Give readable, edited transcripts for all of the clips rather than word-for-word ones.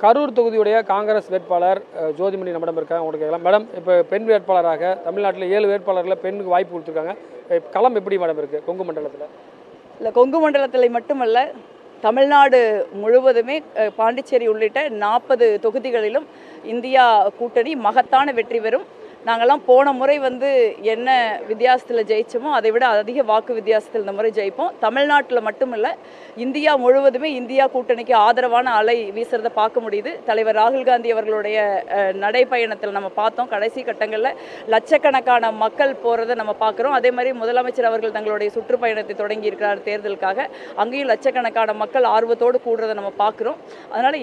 கரூர் தொகுதியுடைய காங்கிரஸ் வேட்பாளர் ஜோதிமணி நம்மிடம் இருக்காங்க. உங்களுக்கு கேட்கலாம். மேடம், இப்போ பெண் வேட்பாளராக தமிழ்நாட்டில் 7 வேட்பாளர்களில் பெண்ணுக்கு வாய்ப்பு கொடுத்துருக்காங்க. களம் எப்படி மேடம் இருக்குது கொங்கு மண்டலத்தில்? இல்லை, கொங்கு மண்டலத்தில் மட்டுமல்ல, தமிழ்நாடு முழுவதுமே பாண்டிச்சேரி உள்ளிட்ட 40 தொகுதிகளிலும் இந்தியா கூட்டணி மகத்தான வெற்றி பெறும். நாங்கள்லாம் போன முறை என்ன வித்தியாசத்தில் ஜெயிச்சோமோ அதை விட அதிக வாக்கு வித்தியாசத்தில் இந்த முறை ஜெயிப்போம். தமிழ்நாட்டில் மட்டுமில்லை, இந்தியா முழுவதுமே இந்தியா கூட்டணிக்கு ஆதரவான அலை வீசுறதை பார்க்க முடியுது. தலைவர் ராகுல் காந்தி அவர்களுடைய நடைப்பயணத்தில் நம்ம பார்த்தோம். கடைசி கட்டங்களில் லட்சக்கணக்கான மக்கள் போகிறத நம்ம பார்க்குறோம். அதே மாதிரி முதலமைச்சர் அவர்கள் தங்களுடைய சுற்றுப்பயணத்தை தொடங்கி இருக்கிறார் தேர்தலுக்காக. அங்கேயும் லட்சக்கணக்கான மக்கள் ஆர்வத்தோடு கூடுறதை நம்ம பார்க்குறோம். அதனால்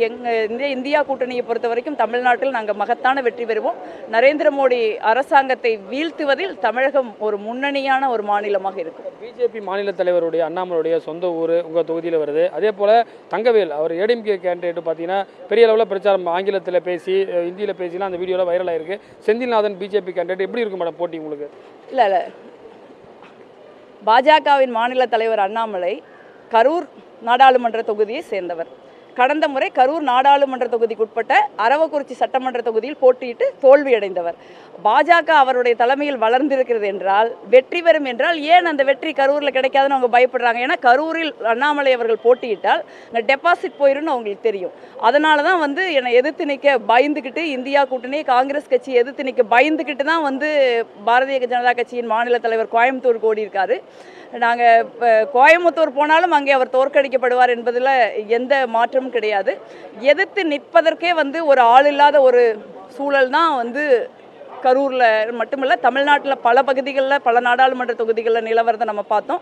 இந்தியா கூட்டணியை பொறுத்த வரைக்கும் தமிழ்நாட்டில் நாங்கள் மகத்தான வெற்றி பெறுவோம். நரேந்திர மோடி அரசாங்கத்தை வீழ்த்துவதில் தமிழகம் ஒரு முன்னணியான ஒரு மாநிலமாக இருக்கும். பிஜேபி மாநில தலைவருடைய அண்ணாமலையுடைய சொந்த ஊர் உங்கள் தொகுதியில் வருது. அதே போல் தங்கவேல் அவர் ஏடிஎம்கே கேண்டிடேட் பார்த்தீங்கன்னா பெரிய அளவில் பிரச்சாரம் ஆங்கிலத்தில் பேசி ஹிந்தியில் பேசிலாம் அந்த வீடியோவில் வைரல் ஆயிருக்கு. செந்தில்நாதன் பிஜேபி கேண்டிடேட் எப்படி இருக்கும் மேடம் போட்டி உங்களுக்கு? இல்லை, பாஜகவின் மாநில தலைவர் அண்ணாமலை கரூர் நாடாளுமன்ற தொகுதியை சேர்ந்தவர். கடந்த முறை கரூர் நாடாளுமன்ற தொகுதிக்குட்பட்ட அரவக்குறிச்சி சட்டமன்ற தொகுதியில் போட்டியிட்டு தோல்வியடைந்தவர். பாஜக அவருடைய தலைமையில் வளர்ந்திருக்கிறது என்றால், வெற்றி பெறும் என்றால் ஏன் அந்த வெற்றி கரூரில் கிடைக்காதுன்னு அவங்க பயப்படுறாங்க? ஏன்னா கரூரில் அண்ணாமலை அவர்கள் போட்டியிட்டால் இந்த டெபாசிட் போயிடும்னு அவங்களுக்கு தெரியும். அதனால தான் என்னை எதிர்த்து நிற்க பயந்துக்கிட்டு, இந்தியா கூட்டணி காங்கிரஸ் கட்சி எதிர்த்து நிற்க பயந்துக்கிட்டு தான் பாரதிய ஜனதா கட்சியின் மாநில தலைவர் கோயம்புத்தூருக்கு ஓடி இருக்காரு. நாங்கள் கோயம்புத்தூர் போனாலும் அங்கே அவர் தோற்கடிக்கப்படுவார் என்பதில் எந்த மாற்றமும் கிடையாது. எதிர்த்து நிற்பதற்கே ஒரு ஆள் இல்லாத ஒரு சூழல் தான் கரூரில் மட்டுமில்லை, தமிழ்நாட்டில் பல பகுதிகளில் பல நாடாளுமன்ற தொகுதிகளில் நிலவரத்தை நம்ம பார்த்தோம்.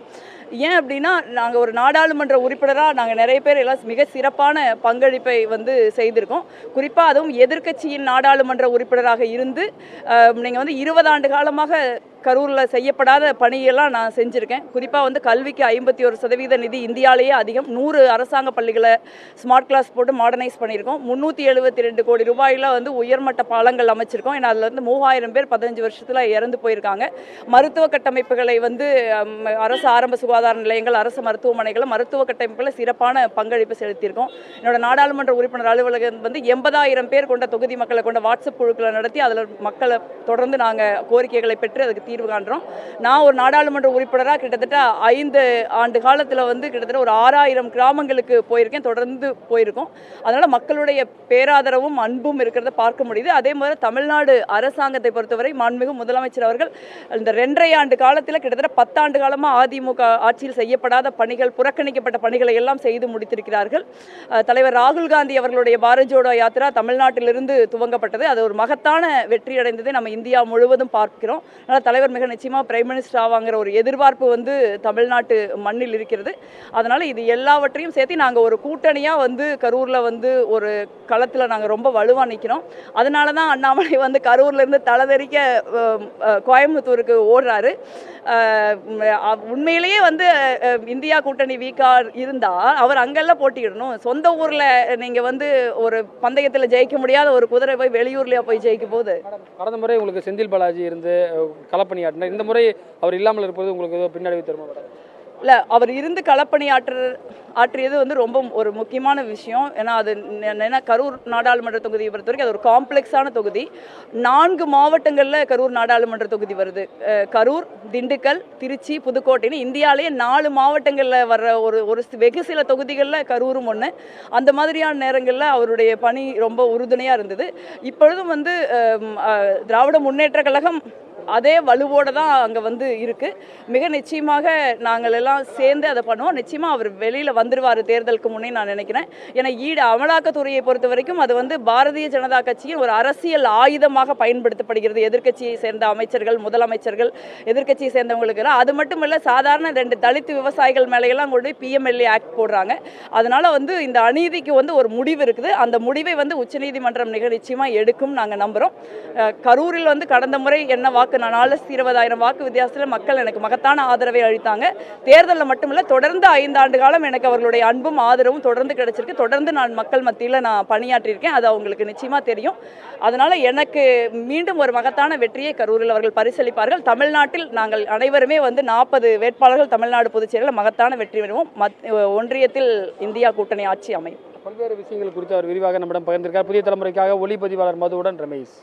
ஏன் அப்படின்னா, நாங்கள் ஒரு நாடாளுமன்ற உறுப்பினராக நாங்கள் நிறைய பேர் எல்லாம் மிக சிறப்பான பங்களிப்பை செய்திருக்கோம். குறிப்பாக அதுவும் எதிர்க்கட்சியின் நாடாளுமன்ற உறுப்பினராக இருந்து நீங்கள் 20 ஆண்டு காலமாக கரூரில் செய்யப்படாத பணியெல்லாம் நான் செஞ்சுருக்கேன். குறிப்பாக கல்விக்கு 51% நிதி இந்தியாவிலேயே அதிகம். 100 அரசாங்க பள்ளிகளை ஸ்மார்ட் கிளாஸ் போட்டு மாடர்னைஸ் பண்ணியிருக்கோம். 372 கோடி ரூபாயில் உயர்மட்ட பாலங்கள் அமைச்சிருக்கோம். ஏன்னா அதில் 3000 பேர் 15 வருஷத்தில் இறந்து போயிருக்காங்க. மருத்துவ கட்டமைப்புகளை அரசு ஆரம்ப சுகாதார நிலையங்கள், அரசு மருத்துவமனைகள், மருத்துவ கட்டமைப்புகளை சிறப்பான பங்களிப்பு செலுத்தியிருக்கோம். என்னோட நாடாளுமன்ற உறுப்பினர் அலுவலகம் 80,000 பேர் கொண்ட தொகுதி மக்களை கொண்ட வாட்ஸ்அப் குழுக்களை நடத்தி அதில் மக்களை தொடர்ந்து நாங்கள் கோரிக்கைகளை பெற்று அதுக்கு தீர்வு காண்றோம். நான் ஒரு நாடாளுமன்ற உறுப்பினராக கிட்டத்தட்ட 5 ஆண்டு காலத்தில் கிட்டத்தட்ட ஒரு 6000 கிராமங்களுக்கு போயிருக்கேன், தொடர்ந்து போயிருக்கோம். அதனால் மக்களுடைய பேராதரவும் அன்பும் இருக்கிறத பார்க்க முடியுது. அதே மாதிரி தமிழ்நாடு அரசாங்கத்தை பொறுத்தவரை மாண்புமிகு முதலமைச்சர் அவர்கள் இந்த 2.5 ஆண்டு காலத்தில் கிட்டத்தட்ட 10 ஆண்டு காலமாக அதிமுக ஆட்சியில் செய்யப்படாத பணிகள், புறக்கணிக்கப்பட்ட பணிகளை எல்லாம் செய்து முடித்திருக்கிறார்கள். தலைவர் ராகுல் காந்தி அவர்களுடைய பாரத் ஜோடோ யாத்திரா தமிழ்நாட்டிலிருந்து துவங்கப்பட்டது. அது ஒரு மகத்தான வெற்றி அடைந்ததை நம்ம இந்தியா முழுவதும் பார்க்கிறோம். அதனால் தலைவர் மிக நிச்சயமாக பிரைம் மினிஸ்டர் ஆவாங்கிற ஒரு எதிர்பார்ப்பு தமிழ்நாட்டு மண்ணில் இருக்கிறது. அதனால் இது எல்லாவற்றையும் சேர்த்து நாங்கள் ஒரு கூட்டணியாக கரூரில் ஒரு களத்தில் நாங்கள் ரொம்ப வலுவாக நிற்கிறோம். அதனால தான் அண்ணாமலை கரூர்லேருந்து தலைதெறிக்க கோயம்புத்தூருக்கு ஓடுறாரு. உண்மையிலேயே இந்தியா கூட்டணி வீக்காக இருந்தால் அவர் அங்கெல்லாம் போட்டியிடணும். சொந்த ஊரில் நீங்கள் ஒரு பந்தயத்தில் ஜெயிக்க முடியாத ஒரு குதிரை போய் வெளியூர்லேயே போய் ஜெயிக்கும் போது. கடந்த முறை உங்களுக்கு செந்தில் பாலாஜி இருந்து களப்பணியாற்றினார். இந்த முறை அவர் இல்லாமல் இருப்பது உங்களுக்கு ஏதோ பின்னடைவு தருமா? இல்லை, அவர் இருந்து களப்பணியாற்றியது ரொம்ப ஒரு முக்கியமான விஷயம். ஏன்னா அது கரூர் நாடாளுமன்ற தொகுதியை பொறுத்த வரைக்கும் அது ஒரு காம்ப்ளெக்ஸான தொகுதி. 4 மாவட்டங்களில் கரூர் நாடாளுமன்ற தொகுதி வருது. கரூர், திண்டுக்கல், திருச்சி, புதுக்கோட்டைன்னு இந்தியாவிலேயே 4 மாவட்டங்களில் வர்ற ஒரு வெகு சில தொகுதிகளில் கரூரும் ஒன்று. அந்த மாதிரியான நேரங்களில் அவருடைய பணி ரொம்ப உறுதுணையாக இருந்தது. இப்பொழுதும் திராவிட முன்னேற்ற கழகம் அதே வலுவோடு தான் அங்கே இருக்குது. மிக நிச்சயமாக நாங்கள் எல்லாம் சேர்ந்து அதை பண்ணுவோம். நிச்சயமாக அவர் வெளியில் வந்துடுவார் தேர்தலுக்கு முன்னே நான் நினைக்கிறேன். ஏன்னா அமலாக்கத்துறையை பொறுத்த வரைக்கும் அது பாரதிய ஜனதா கட்சியின் ஒரு அரசியல் ஆயுதமாக பயன்படுத்தப்படுகிறது. எதிர்க்கட்சியை சேர்ந்த அமைச்சர்கள், முதலமைச்சர்கள், எதிர்க்கட்சியை சேர்ந்தவங்களுக்கு எல்லாம். அது மட்டும் இல்லை, சாதாரண 2 தலித் விவசாயிகள் மேலையெல்லாம் கொண்டு போய் PMLA ஆக்ட் போடுறாங்க. அதனால் இந்த அநீதிக்கு ஒரு முடிவு இருக்குது. அந்த முடிவை உச்சநீதிமன்றம் மிக நிச்சயமாக எடுக்கும் நாங்கள் நம்புகிறோம். கரூரில் கடந்த முறை என்ன வாக்கு 420,000 வாக்கு வித்தியாசத்தில் மக்கள் எனக்கு மகத்தான ஆதரவை அளித்தாங்க. தேர்தலில் மட்டுமில்லை, தொடர்ந்து 5 ஆண்டு காலம் எனக்கு அவர்களுடைய அன்பும் ஆதரவும் தொடர்ந்து கிடைச்சிருக்கு. தொடர்ந்து நான் மக்கள் மத்தியில் நான் பணியாற்றியிருக்கேன். அது அவங்களுக்கு நிச்சயமாக தெரியும். அதனால் எனக்கு மீண்டும் ஒரு மகத்தான வெற்றியை கரூரில் அவர்கள் பரிசளிப்பார்கள். தமிழ்நாட்டில் நாங்கள் அனைவருமே 40 வேட்பாளர்கள் தமிழ்நாடு புதுச்சேரியில் மகத்தான வெற்றி பெறுவோம். ஒன்றியத்தில் இந்தியா கூட்டணி ஆட்சி அமையும். பல்வேறு விஷயங்கள் குறித்து அவர் விரிவாக நம்மிடம் பகிர்ந்திருக்கார். புதிய தலைமுறைக்காக ஒளிப்பதிவாளர் மதுவுடன் ரமேஷ்.